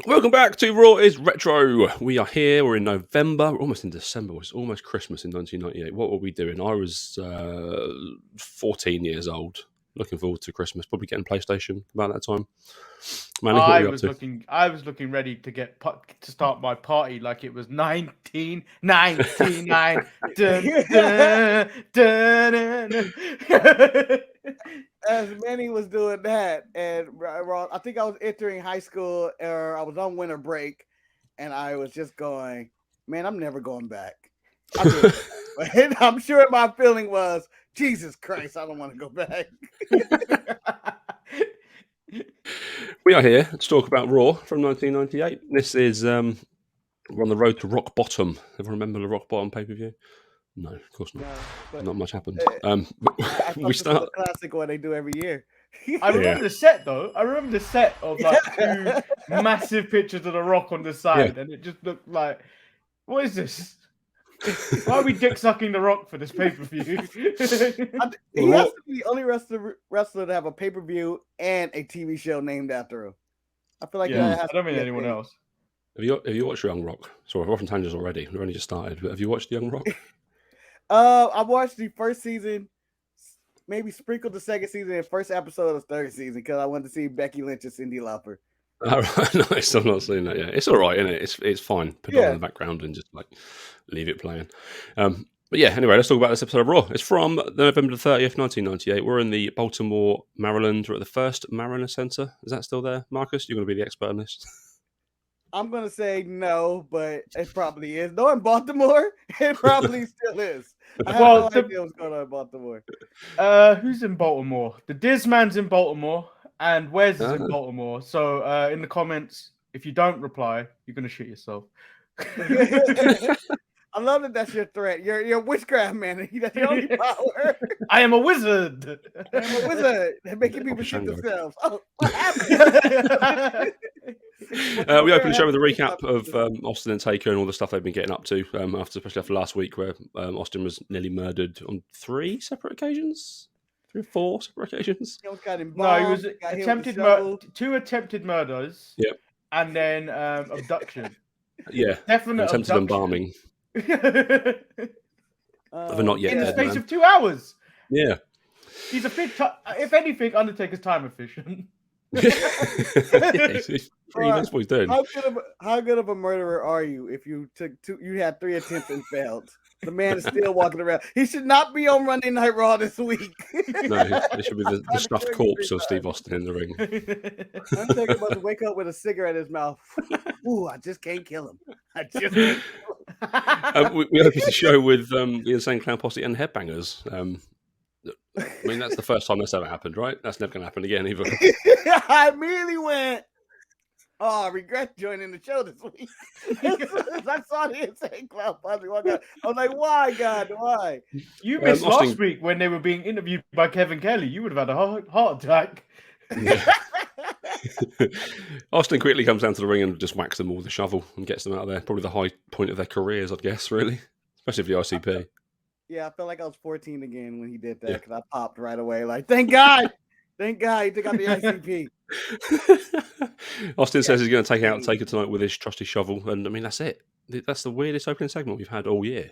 Welcome back to Raw is Retro. We are here. We're in November. We're almost in December. It's almost Christmas in 1998. What were we doing? I was 14 years old. Looking forward to Christmas. Probably getting PlayStation about that time. Manny, what were you up to? I was looking ready to to start my party like it was 1999. Dun, dun, dun, dun. As Manny was doing that, and I think I was entering high school, or I was on winter break, and I was just going, man, I'm never going back. And I'm sure my feeling was, Jesus Christ, I don't want to go back. We are here to talk about Raw from 1998. This is we're on the road to rock bottom. Everyone remember the rock bottom pay-per-view? No, of course not. No, Not much happened. we start the classic one they do every year. I remember the set though. I remember the set of like two massive pictures of the Rock on the side, and it just looked like, what is this? Why are we dick sucking the Rock for this pay-per-view? He has to be the only wrestler to have a pay-per-view and a TV show named after him. I feel like I don't mean anyone else. Have you watched Young Rock? Sorry, we're off on tangents already. We've only just started. But have you watched Young Rock? I watched the first season, maybe sprinkled the second season and first episode of the third season because I wanted to see Becky Lynch and Cyndi Lauper. All right, no, I'm still not seeing that yet. It's all right, isn't it? It's fine. Put it on in the background and just like leave it playing. But yeah, anyway, let's talk about this episode of Raw. It's from November 30th, 1998. We're in the Baltimore, Maryland. We're at the first Mariner Center. Is that still there? Marcus, you're going to be the expert on this. I'm going to say no, but it probably is. No, in Baltimore, it probably still is. I have no idea what's going on in Baltimore. Who's in Baltimore? The Dizman's in Baltimore, and Wes is in Baltimore. So in the comments, if you don't reply, you're going to shit yourself. I love that that's your threat. You're a witchcraft man. That's your only power. I am a wizard. They're making people shit themselves. Oh, what happened? We opened the show with a recap of Austin and Taker and all the stuff they've been getting up to, especially after last week where Austin was nearly murdered on 3 separate occasions. 3 or 4 separate occasions. No, he was attempted 2 attempted murders. Yep. And then abduction. Yeah. Definite attempted embalming. But not yet in the dead, space man. of 2 hours. Yeah. He's a bit. If anything, Undertaker's time efficient. That's what he's doing. How good of a murderer are you if you took you had 3 attempts and failed? The man is still walking around. He should not be on Monday Night Raw this week. No, it should be the stuffed corpse of Steve Austin in the ring. Undertaker about to wake up with a cigarette in his mouth. Ooh, I just can't kill him. We opened the show with the Insane Clown Posse and Headbangers. I mean, that's the first time that's ever happened, right? That's never going to happen again either. I immediately went, oh, I regret joining the show this week. I saw the Insane Clown Posse walk out. I was like, why, God, why? You missed last week when they were being interviewed by Kevin Kelly. You would have had a heart attack. Yeah. Austin quickly comes down to the ring and just whacks them all with a shovel and gets them out of there. Probably the high point of their careers, I'd guess, really. Especially for the ICP. Yeah, I felt like I was 14 again when he did that because I popped right away. Like, thank God he took out the ICP. Austin says he's going to take out Taker tonight with his trusty shovel. And I mean, that's it. That's the weirdest opening segment we've had all year.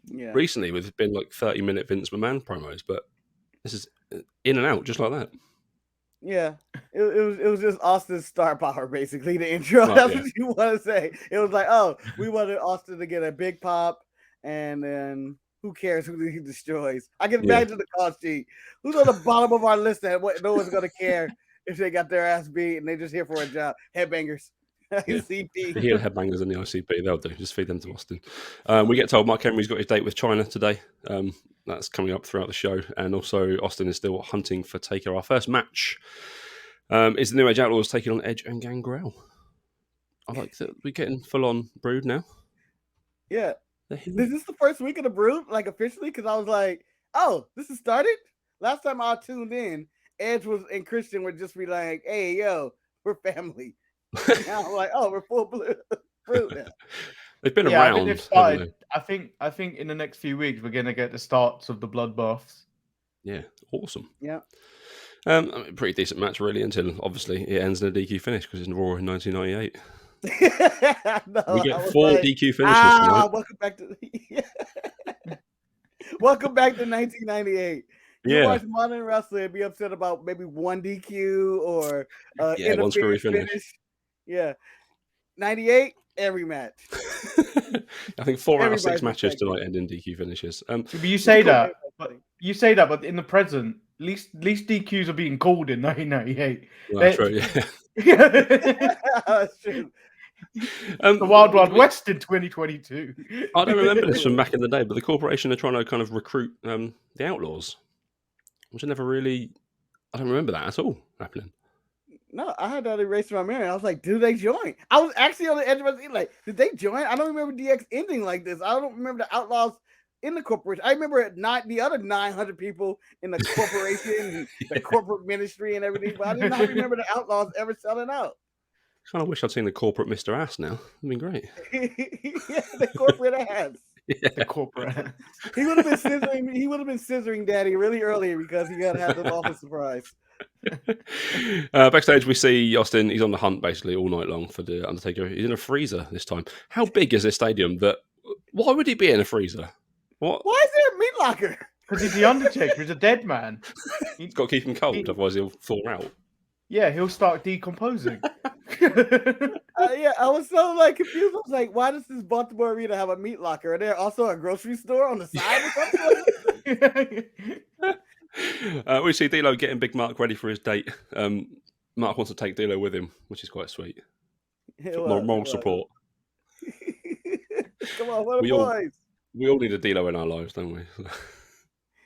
Yeah. Recently, we've been like 30-minute Vince McMahon promos, but this is in and out just like that. Yeah, it was just Austin's star power, basically, the intro. That's what you want to say. It was like, oh, we wanted Austin to get a big pop, and then who cares who he destroys? I can imagine the call sheet. Who's on the bottom of our list that no one's going to care if they got their ass beat and they're just here for a job? Headbangers. ICP. The heel headbangers in the ICP, they'll do. Just feed them to Austin. We get told Mark Henry's got his date with China today. That's coming up throughout the show. And also Austin is still hunting for Taker. Our first match is the New Age Outlaws taking on Edge and Gangrel. I like that we're getting full-on Brood now. Yeah. Is this the first week of the Brood, like officially? Because I was like, oh, this has started? Last time I tuned in, Edge and Christian would just be like, hey, yo, we're family. Now I'm like, oh, we're full Brood now. They've been around. I think they've started. I think in the next few weeks we're going to get the starts of the bloodbaths. Yeah, awesome. Yeah. I mean, pretty decent match, really, until obviously it ends in a DQ finish because it's Raw in 1998. No, We I get was 4 like, DQ finishes tonight. welcome back to welcome back to 1998. You Yeah. watch modern wrestling and be upset about maybe one DQ or Yeah, one screwy interference finish. Yeah, 98 every match. I think 4 out of 6 Everybody's matches affected. tonight end in DQ finishes. But you say cool. that, but in the present, at least DQs are being called in 1998. Well, true, yeah. That's true. The Wild Wild West in 2022. I don't remember this from back in the day, but the corporation are trying to kind of recruit the Outlaws, which I never really. I don't remember that at all happening. No, I had that erased from my memory. I was like, do they join? I was actually on the edge of my seat, like, did they join? I don't remember DX ending like this. I don't remember the Outlaws in the corporation. I remember the other 900 people in the corporation, the corporate ministry and everything, but I did not remember the Outlaws ever selling out. Kind of wish I'd seen the corporate Mr. Ass now. It'd been great. Yeah, the corporate ass. Yeah. The corporate. He would have been scissoring. He would have been scissoring Daddy really early because he got to have the office surprise. Backstage, we see Austin. He's on the hunt basically all night long for the Undertaker. He's in a freezer this time. How big is this stadium? Why would he be in a freezer? What? Why is there a meat locker? Because he's the Undertaker. He's a dead man. He's got to keep him cold, otherwise he'll fall out. Yeah, he'll start decomposing. Yeah, I was so like confused. I was like, why does this Baltimore arena have a meat locker? Are there also a grocery store on the side or something? We see D'Lo getting Big Marc ready for his date. Marc wants to take D'Lo with him, which is quite sweet. Moral support. Come on, what boys? We all need a D'Lo in our lives, don't we?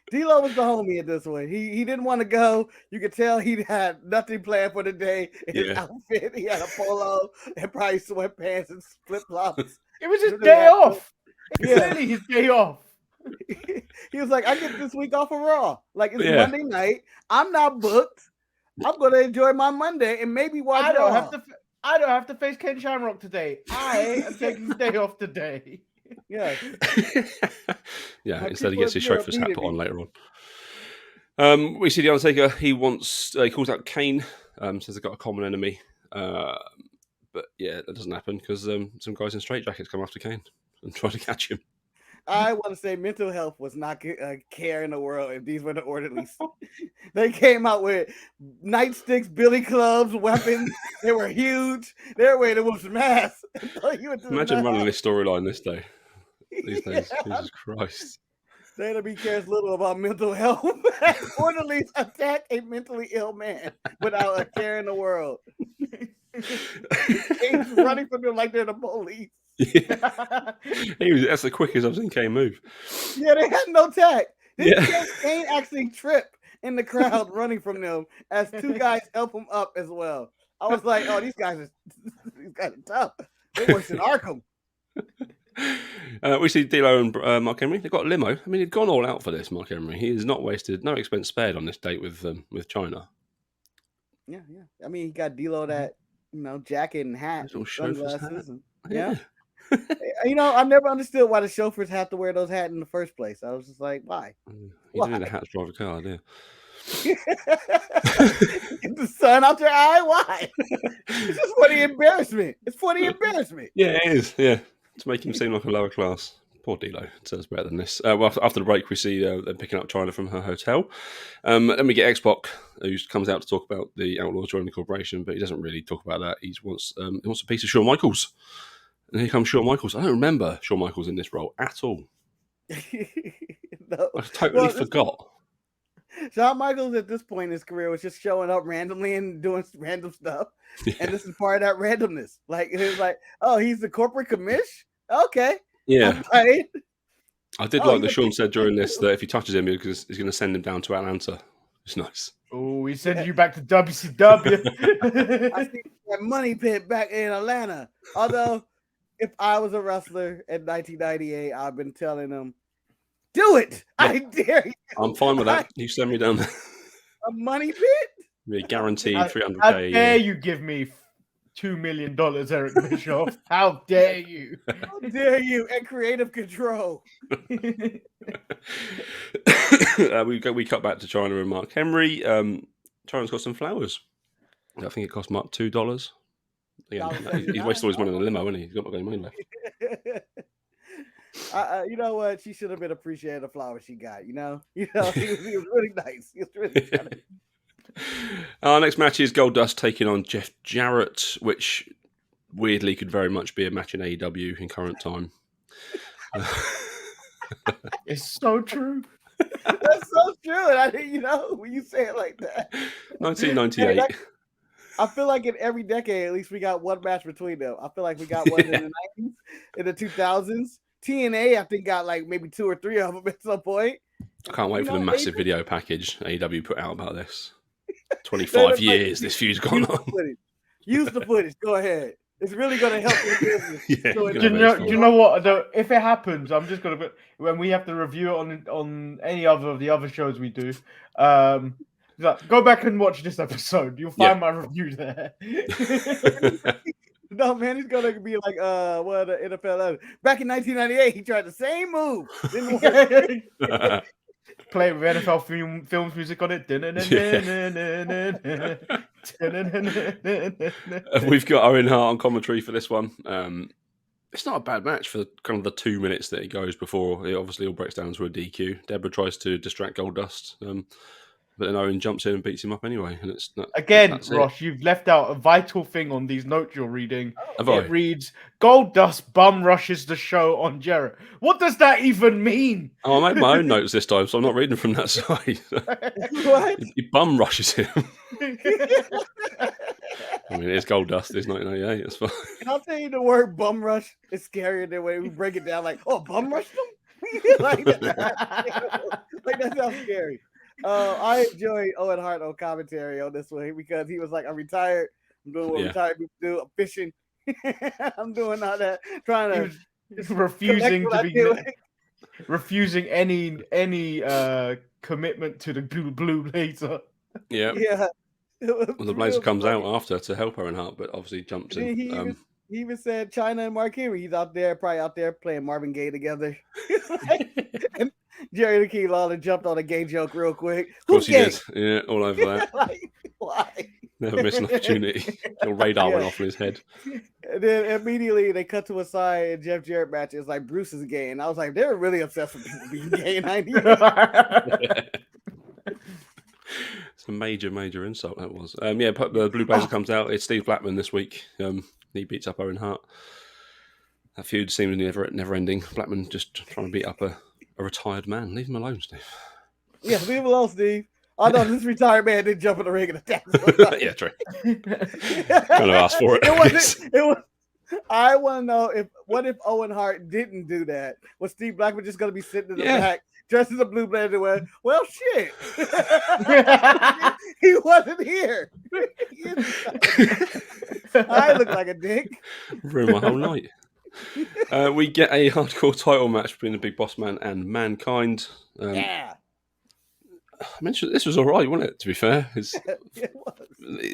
D'Lo was the homie at this one. He didn't want to go. You could tell he had nothing planned for the day. His outfit, he had a polo and probably sweatpants and flip flops. It was his day off. Clearly his day off. He was like, I get this week off of Raw. Like, it's Monday night. I'm not booked. I'm going to enjoy my Monday and maybe watch Raw. I don't have to face Ken Shamrock today. I am taking the day off today. Yeah. Yeah, instead he gets his chauffeur's hat put on later on. We see the Undertaker. He calls out Kane, says they've got a common enemy. But yeah, that doesn't happen because some guys in straitjackets come after Kane and try to catch him. I want to say mental health was not a care in the world if these were the orderlies. They came out with nightsticks, billy clubs, weapons. They were huge. Their way to whoop some ass. Imagine running this storyline these days. Jesus Christ. Dana cares little about mental health. Orderlies attack a mentally ill man without a care in the world. He's running from them like they're the police. Yeah. That's the quickest I've seen Kane move. Yeah, they had no tact. Kane actually tripped in the crowd running from them as two guys help him up as well. I was like, oh, these guys are tough. They're worse than Arkham. We see D'Lo and Mark Henry. They've got a limo. I mean, he'd gone all out for this, Mark Henry. He has not wasted, no expense spared on this date with China. Yeah. I mean, he got D'Lo that, jacket and hat, sunglasses. Yeah. I never understood why the chauffeurs have to wear those hats in the first place. I was just like, why? You don't need a hat to drive a car, do you? Get the sun out your eye? Why? It's just for the embarrassment. It's for the embarrassment. Yeah, it is. Yeah. To make him seem like a lower class. Poor D'Lo. It sounds better than this. Well, after the break, we see them picking up China from her hotel. Then we get X-Pac, who comes out to talk about the Outlaws joining the corporation, but he doesn't really talk about that. He wants a piece of Shawn Michaels. And here comes Shawn Michaels. I don't remember Shawn Michaels in this role at all. No. I totally forgot. Shawn Michaels at this point in his career was just showing up randomly and doing random stuff. Yeah. And this is part of that randomness. Like, it was like, oh, he's the corporate commish? Okay. Yeah. Right. I did like that Shawn said during this that if he touches him, he's going to send him down to Atlanta. It's nice. Oh, he sent you back to WCW. I see that money pit back in Atlanta. Although, if I was a wrestler in 1998, I've been telling them, do it. Yeah. I dare you. I'm fine with that. You send me down there. A money pit? Yeah, guaranteed $300K. How dare you give me $2 million, Eric Bischoff? How dare you? How dare you? And creative control. We cut back to China and Mark Henry. Tyrant's got some flowers. I think it cost Marc $2. Again, $1.79. he's wasted all his money on a limo, hasn't he? He's got any money left. You know what? She should have been appreciating the flowers she got. He was really nice. He was really nice. Our next match is Goldust taking on Jeff Jarrett, which weirdly could very much be a match in AEW in current time. It's so true. That's so true. And I didn't, when you say it like that. 1998. I feel like in every decade, at least we got one match between them. I feel like we got one in the 90s, in the 2000s. TNA, I think, got like maybe 2 or 3 of them at some point. I can't wait for the massive video package AEW put out about this. 25 years this feud's gone on. Use the footage. Go ahead. It's really going to help your business. Yeah, do you know what? If it happens, I'm just going to when we have to review it on any of the other shows we do. Go back and watch this episode. You'll find my review there. No, man, he's gonna be like what the NFL. Back in 1998, he tried the same move. Didn't work. Play with NFL films music on it. We've got Owen Hart on commentary for this one. It's not a bad match for kind of the 2 minutes that it goes before it obviously all breaks down to a DQ. Deborah tries to distract Goldust, but then Owen jumps in and beats him up anyway. And it's not, again, Ross, you've left out a vital thing on these notes you're reading. It reads, Goldust bum rushes the show on Jarrett. What does that even mean? Oh, I made my own notes this time, so I'm not reading from that side. What? He bum rushes him. I mean, it's Goldust. It's 1998. It's fine. And I'll tell you, the word bum rush is scarier than when we break it down like, oh, bum rush them? like that sounds scary. I enjoyed Owen Hart on commentary on this one because he was like, I'm retired. I'm doing what retired people do. I'm fishing. I'm doing all that. Trying to refusing any commitment to the blue blazer. Yeah. Yeah. Well, the blazer comes out after to help Owen Hart, but obviously jumps in. He even said China and Mark Henry. He's probably out there playing Marvin Gaye together. And Jerry the King Lawler jumped on a gay joke real quick. Of course he did. Yeah, all over that. Why? Never miss an opportunity. The radar went off in his head. And then immediately they cut to a side and Jeff Jarrett match. It's like Bruce is gay. And I was like, they were really obsessed with people being gay in 98. It's a major insult that was. The Blue Blazer comes out. It's Steve Blackman this week. He beats up Owen Hart. That feud seems never ending. Blackman just trying to beat up a retired man. Leave him alone, Steve. Yeah, leave him alone, Steve. I know this retired man didn't jump in the ring and attack. Yeah, true. Kind of asked for it. It was. I want to know what if Owen Hart didn't do that? Was Steve Blackman just going to be sitting in the back, dressed as a Blue Blazer? Well, shit. He wasn't here. I look like a dick. Ruined my whole night. We get a hardcore title match between the Big Boss Man and Mankind. I mentioned this was all right, wasn't it? To be fair, these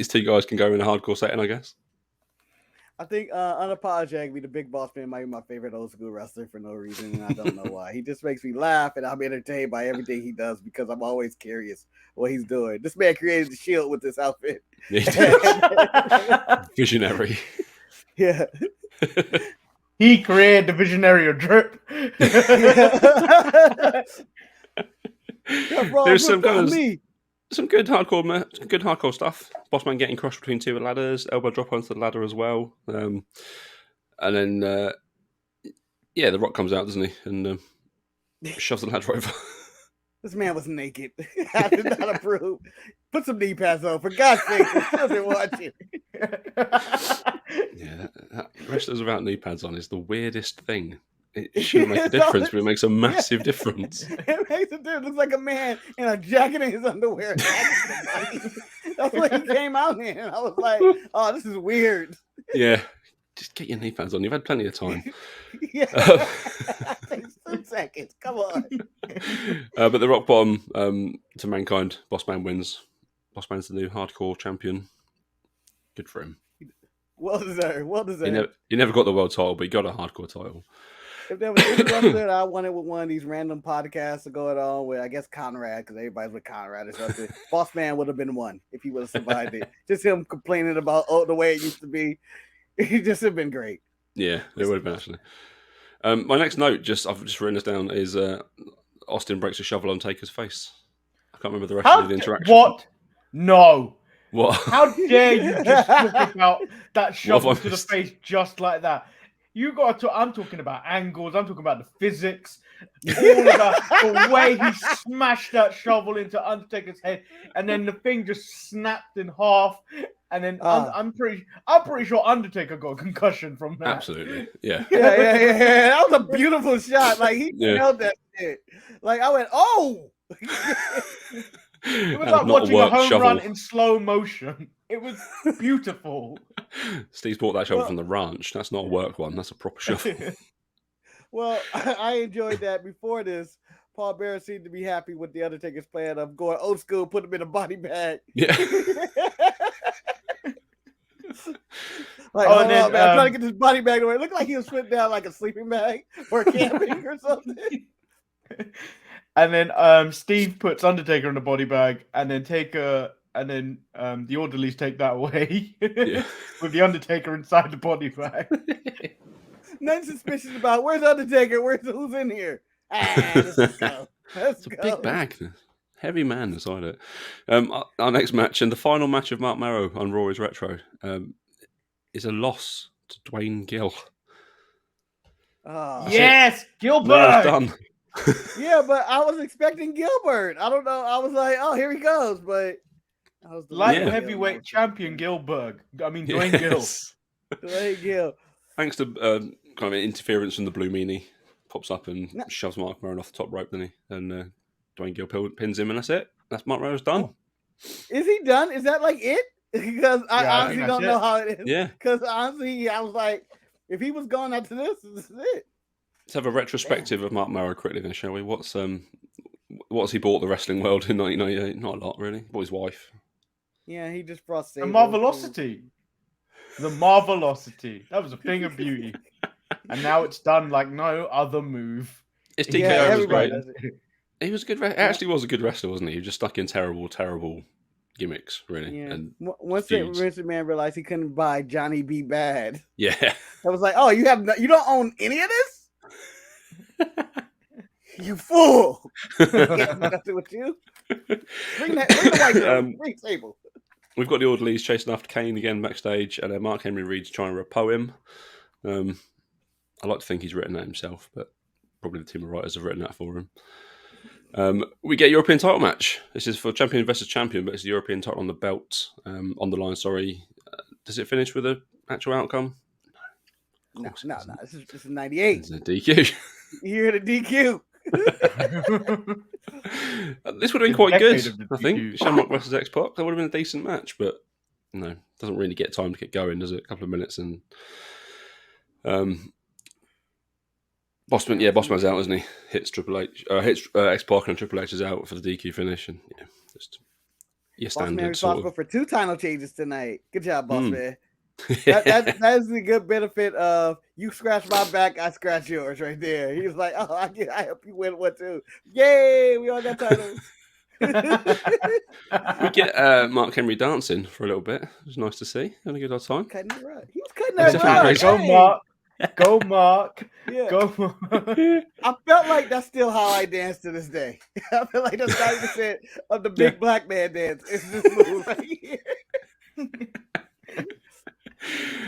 two guys can go in a hardcore setting, I guess. I think unapologetically, the Big Boss Man might be my favorite old school wrestler for no reason, and I don't know why. He just makes me laugh, and I'm entertained by everything he does because I'm always curious what he's doing. This man created the Shield with this outfit. He did. Visionary. Yeah. He created the visionary of drip. There's some good hardcore stuff. Bossman getting crushed between 2 ladders, elbow drop onto the ladder as well, and then The Rock comes out, doesn't he, and shoves the ladder over. This man was naked. I did not approve. Put some knee pads on, for God's sake. Doesn't watch it. Yeah, wrestlers without knee pads on is the weirdest thing. It shouldn't make a difference, but it makes a massive difference. It makes a difference. It looks like a man in a jacket and his underwear. That's what he came out in. I was like, oh, this is weird. Yeah. Just get your knee pads on. You've had plenty of time. Yeah. Takes 2 seconds. Come on. But the rock bottom to Mankind. Bossman wins. Bossman's the new hardcore champion. Good for him. Well deserved. He never got the world title, but he got a hardcore title. If there was any wrestler I wanted with one of these random podcasts to go it on with, I guess Conrad, because everybody's with Conrad or something. Boss Man would have been one if he would have survived it. Just him complaining about the way it used to be. He just have been great. Yeah, it would have been actually. My next note, I've just written this down, is Austin breaks a shovel on Taker's face. I can't remember the rest of the interaction. What? No. What? How dare you just talk about that shovel to the face just like that? I'm talking about angles. I'm talking about the physics. All about the way he smashed that shovel into Undertaker's head, and then the thing just snapped in half. And then I'm pretty sure Undertaker got a concussion from that. Absolutely, yeah. Yeah. That was a beautiful shot. Like he nailed that shit. Like I went, oh. It was like watching a home run in slow motion. It was beautiful. Steve's bought that shovel from the ranch. That's not a work one. That's a proper shovel. Well, I enjoyed that. Before this, Paul Bearer seemed to be happy with the Undertaker's plan of going old school, put him in a body bag. Yeah. Like, I'm trying to get this body bag away. It looked like he was putting down like a sleeping bag or camping or something. And then Steve puts Undertaker in the body bag, and then the orderlies take that away with the Undertaker inside the body bag. Nothing suspicious about where's Undertaker? Who's in here? Let's go. It's a big bag. Heavy man inside it. Our next match and the final match of Marc Mero on Raw is Retro is a loss to Dwayne Gill. Yes, Gilbert. Well done. Yeah, but I was expecting Gilbert. I don't know. I was like, oh, here he goes. But I was heavyweight champion Gilbert. I mean, Dwayne Gill. Dwayne Gill. Thanks to kind of interference from the Blue Meanie, pops up and shoves Marc Mero off the top rope, doesn't he? And Dwayne Gill pins him, and that's it. That's Marc Mero's done. Is he done? Is that like it? Because I honestly don't know how it is. Yeah. Because honestly, I was like, if he was going after this is it. Let's have a retrospective of Marc Mero quickly then, shall we? What's he bought the wrestling world in 1998? Not a lot, really. Bought his wife. Yeah, he just brought Sable. The Marvelocity. The Marvelocity. That was a thing of beauty. And now it's done like no other move. His TKO was great. He was a good. Actually, was a good wrestler, wasn't he? He was just stuck in terrible gimmicks, really. Yeah. And once Vince McMahon realized he couldn't buy Johnny B. Bad. Yeah. I was like, oh, you don't own any of this? You fool! Nothing with you. Bring the white girl. Bring Sable. We've got the orderlies chasing after Kane again backstage, and Mark Henry reads China a poem. I like to think he's written that himself, but probably the team of writers have written that for him. We get a European title match. This is for champion versus champion, but it's the European title on the belt, on the line. Sorry, does it finish with an actual outcome? No. This is 98. It's a DQ. You hear the DQ. This would have been quite good, I think. Shamrock versus X-Pac. That would have been a decent match, but no, it doesn't really get time to get going, does it? A couple of minutes and Bossman's out, isn't he? Hits Triple H, hits X-Pac, and Triple H is out for the DQ finish, and just your standard. Bossman responsible for 2 title changes tonight. Good job, Bossman. That's the good benefit of you scratch my back, I scratch yours right there. He's like, oh, I help you win one too. Yay, we all got titles. We get Mark Henry dancing for a little bit. It was nice to see. Had a good old time. Cutting it right. He was cutting that right. Go Mark. Go Mark. Yeah. Go Mark. I felt like that's still how I dance to this day. I feel like that's 90% of the big black man dance. It's this move right here.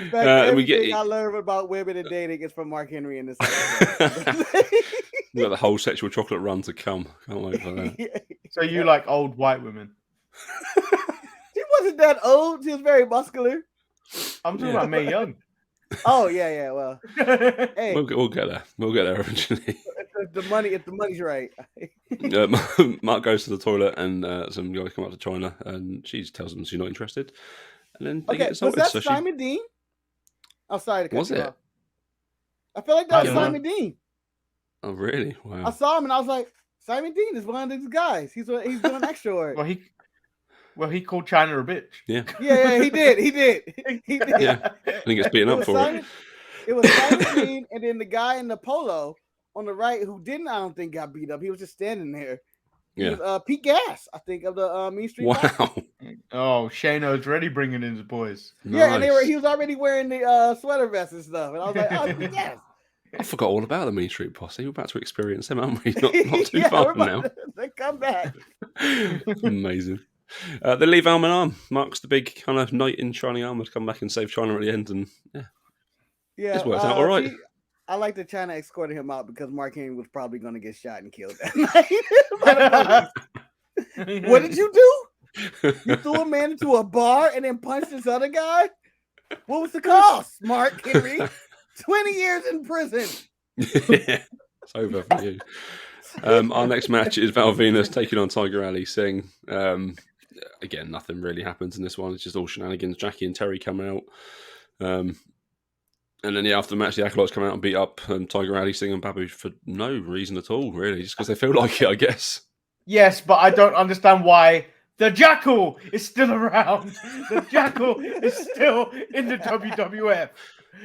In fact, everything I learned about women and dating is from Mark Henry in this episode. We got the whole sexual chocolate run to come. Can't wait for that. So you like old white women? She wasn't that old. She was very muscular. I'm talking about Mae Young. Oh yeah. Well, hey, we'll get there. We'll get there eventually. If the money's right. Mark goes to the toilet and some guys come up to China and she tells them she's not interested. And then they get sorted. Was that Simon Dean? I'm sorry to cut you it? off. I feel like that was Simon Dean. Oh, really? Wow. I saw him and I was like, Simon Dean is one of these guys. He's doing extra work. Well, he called China a bitch. Yeah. Yeah, he did. He did. Yeah. I think it's beaten up for Simon? it. It was Sami Zayn, and then the guy in the polo on the right who didn't, I don't think, got beat up. He was just standing there. He was Pete Gas, I think, of the Mean Street. Wow. Oh, Shano's already bringing in his boys. Yeah, nice. And he was already wearing the sweater vest and stuff. And I was like, oh, Pete Gas. I forgot all about the Mean Street Posse. We're about to experience them, aren't we? Not too far from now. They come back. Amazing. They leave Alman arm. Marc's the big kind of knight in shining armor to come back and save China at the end. And it's worked out all right. I like that China escorted him out because Marc Henry was probably going to get shot and killed that night. What did you do? You threw a man into a bar and then punched this other guy? What was the cost, Marc Henry? 20 years in prison. Yeah, it's over for you. Our next match is Val Venis taking on Tiger Ali Singh. Again, nothing really happens in this one. It's just all shenanigans. Jackie and Terry come out. And then after the match, the Outlaws come out and beat up Tiger Ali Singh and Babu for no reason at all, really. Just because they feel like it, I guess. Yes, but I don't understand why the Jackal is still around. The Jackal is still in the WWF.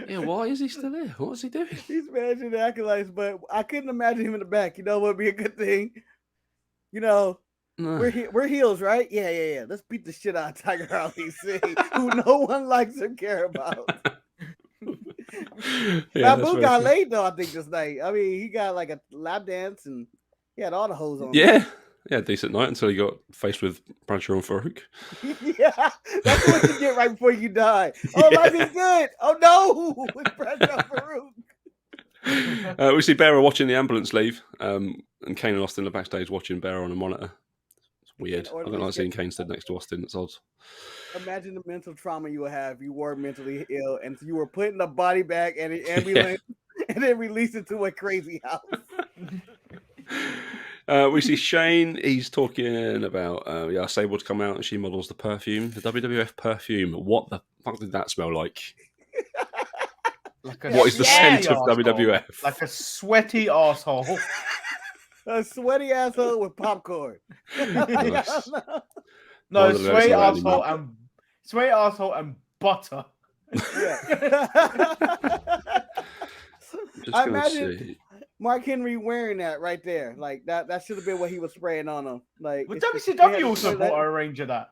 Yeah, why is he still there? What is he doing? He's managing the acolytes, but I couldn't imagine him in the back. You know what would be a good thing? You know, we're heels, right? Yeah. Let's beat the shit out of Tiger Ali Singh, who no one likes or care about. Babu got laid though, I think, this night. I mean, he got like a lap dance and he had all the hoes on. Yeah, decent night until he got faced with Bradshaw and Farouk. Yeah, that's what you get right before you die. Oh, life is good. Oh no, with Bradshaw and Farouk. We see Bearer watching the ambulance leave, and Kane and Austin are backstage watching Bearer on a monitor. It's weird. I don't like seeing Kane stood next to Austin. It's odd. Imagine the mental trauma you would have if you were mentally ill and you were put in the body bag and an ambulance and then released it to a crazy house. We see Shane. He's talking about Sable to come out and she models the perfume, the WWF perfume. What the fuck did that smell like? What is the scent of WWF? Like a sweaty asshole. A sweaty asshole with popcorn. Nice. No, sweaty asshole and butter. Yeah. I imagine Marc Henry wearing that right there. Like that should have been what he was spraying on him. Like, well, WCW also bought a range of that.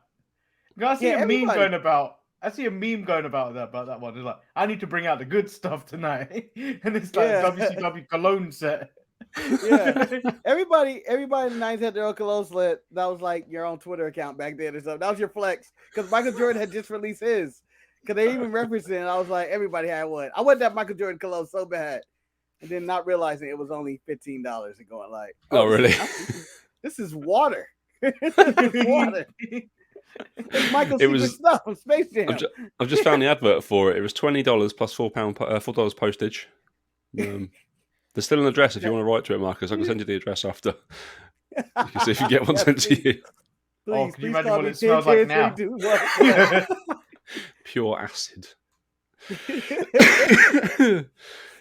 I see a meme going about that one. It's like, I need to bring out the good stuff tonight. And it's like WCW cologne set. Yeah. Everybody in the 90s had their own cologne set. That was like your own Twitter account back then or something. That was your flex. Because Michael Jordan had just released his. Because they even referenced it. And I was like, everybody had one. I wanted that Michael Jordan cologne so bad. And then not realizing it was only $15 and going like, oh really? This is water. This is water. It's Michael's secret stuff from Space Jam. I've just found the advert for it. It was $20 plus $4 postage. There's still an address if you want to write to it, Marcus. I can send you the address after. You can see if you get one sent to you. Please, can you imagine what it smells like now? Pure acid.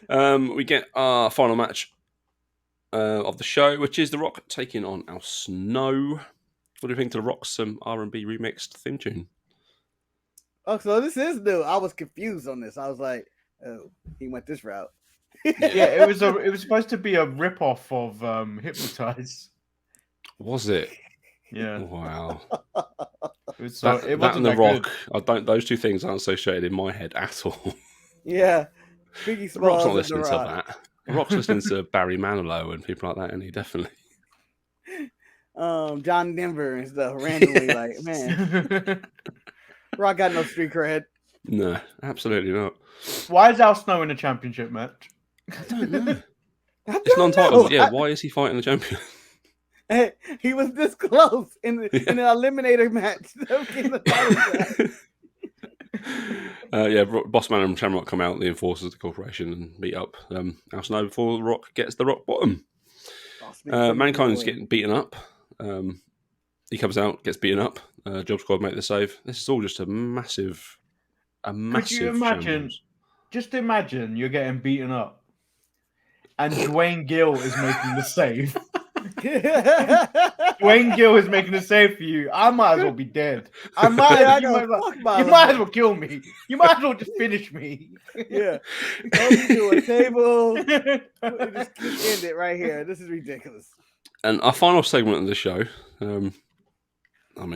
We get our final match of the show, which is The Rock taking on Al Snow. What do you think of The Rock's R&B remixed theme tune? Oh, so this is new. I was confused on this. I was like, oh, he went this route. Yeah, it was supposed to be a rip-off of Hypnotize. Was it? Yeah. Wow. It was that and The Rock, those two things aren't associated in my head at all. Yeah. The Rock's not listening to that. The Rock's listening to Barry Manilow and people like that, and he definitely. John Denver and stuff randomly, like, man. Rock got no street cred. No, absolutely not. Why is Al Snow in a championship match? I don't know. It's non-title. Yeah, why is he fighting the champion? Hey, he was this close in an eliminator match. Bossman and Shamrock come out, the enforcers of the corporation, and beat up Al Snow before The Rock gets the rock bottom. Mankind's getting beaten up. He comes out, gets beaten up. Job Squad make the save. This is all just a massive. Could you imagine? Shambles. Just imagine you're getting beaten up, and Dwayne Gill is making the save. Dwayne Gill is making a save for you. I might as well be dead. You might as well kill me. You might as well just finish me. Yeah. Go to a table. Just end it right here. This is ridiculous. And our final segment of the show,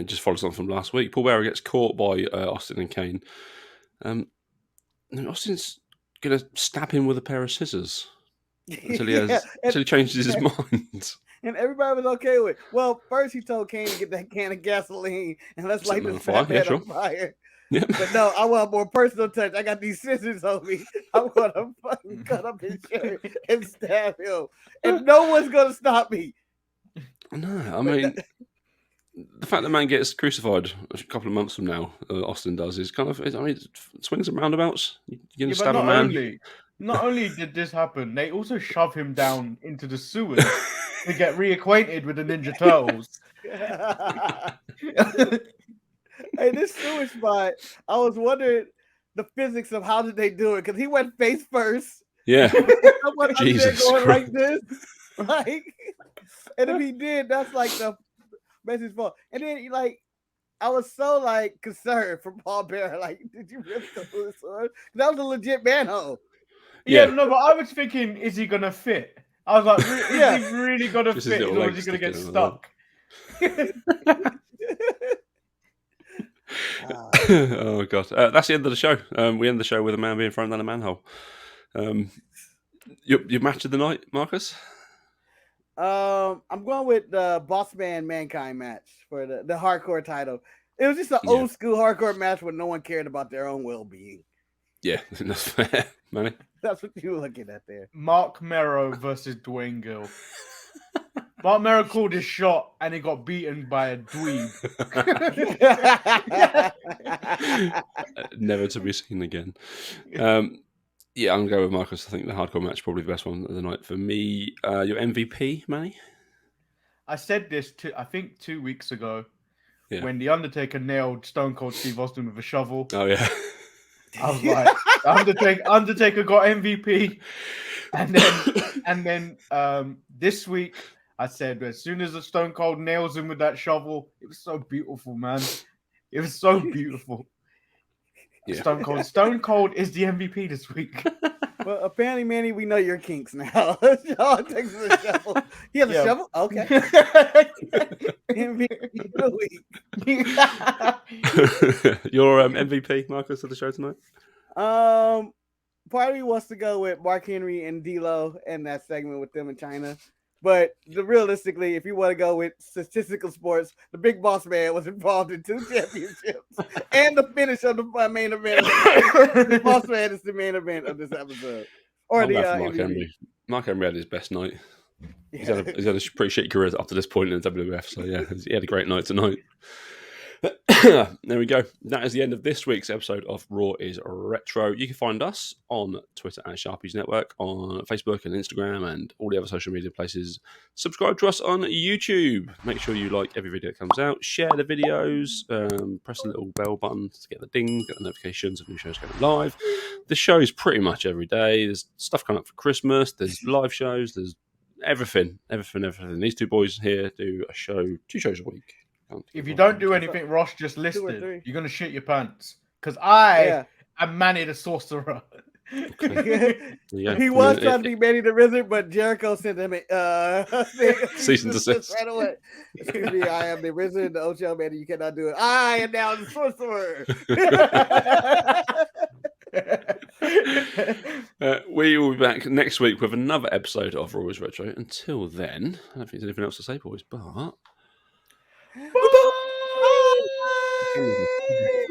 just follows on from last week. Paul Bearer gets caught by Austin and Kane. Austin's going to stab him with a pair of scissors until he changes his mind. And everybody was okay with it. Well, first he told Kane to get that can of gasoline and let's light this fat man on fire. Yeah. But no, I want more personal touch. I got these scissors on me. I want to fucking cut up his shirt and stab him. And no one's going to stop me. No, I mean, the fact that man gets crucified a couple of months from now, Austin does, is kind of, swings and roundabouts. You're going to stab a man. Not only did this happen, they also shove him down into the sewers to get reacquainted with the Ninja Turtles. Hey, this sewage spot, I was wondering the physics of how did they do it, because he went face first. Yeah. Jesus going like this. Like, and if he did, that's like the message fault. And then I was so concerned for Paul Bearer. Like, did you really do this one? That was a legit manhole. Yeah, no, but I was thinking, is he gonna fit? I was like, is he really gonna fit, or is he gonna get stuck? Oh god, that's the end of the show. We end the show with a man being thrown down a manhole. Your match of the night, Marcus? I'm going with the Boss Man Mankind match for the hardcore title. It was just an old school hardcore match where no one cared about their own well-being. Yeah, that's fair, Manny. That's what you were looking at there. Marc Mero versus Dwayne Gill. Marc Mero called his shot and he got beaten by a dweeb. Never to be seen again. I'm going to go with Marcus. I think the hardcore match is probably the best one of the night for me. Your MVP, Manny? I said this, I think 2 weeks ago when The Undertaker nailed Stone Cold Steve Austin with a shovel. Oh, yeah. I was like, Undertaker got MVP. And then this week, I said, as soon as the Stone Cold nails him with that shovel, it was so beautiful, man. It was so beautiful. Yeah. Stone Cold is the MVP this week. Well, apparently, Manny, we know your kinks now. Sean takes a shovel. He has a shovel? Okay. MVP of the week. Your MVP, Marcus, of the show tonight? Part of me wants to go with Mark Henry and D-Lo and that segment with them in China. But realistically, if you want to go with statistical sports, the Big Boss Man was involved in 2 championships and the finish of the main event. The Boss Man is the main event of this episode. Or Mark Henry. Mark Henry had his best night. He's had a pretty shitty career up to this point in the WWF. So yeah, he had a great night tonight. There we go. That is the end of this week's episode of Raw is Retro. You can find us on Twitter at Sharpies Network, on Facebook and Instagram and all the other social media places. Subscribe to us on YouTube. Make sure you like every video that comes out. Share the videos. Press the little bell button to get the ding, get the notifications of new shows going live. The show is pretty much every day. There's stuff coming up for Christmas. There's live shows. There's everything. These two boys here do a show, 2 shows a week. If you don't do anything Ross just listed, you're going to shit your pants. Because I am Manny the Sorcerer. Okay. He was trying to be Manny the Wizard, but Jericho sent him cease and desist. Right away. Excuse me, I am the Wizard, the Ocho Manny. You cannot do it. I am now the Sorcerer. We will be back next week with another episode of Raw is Retro. Until then, I don't think there's anything else to say, boys, but... Bye.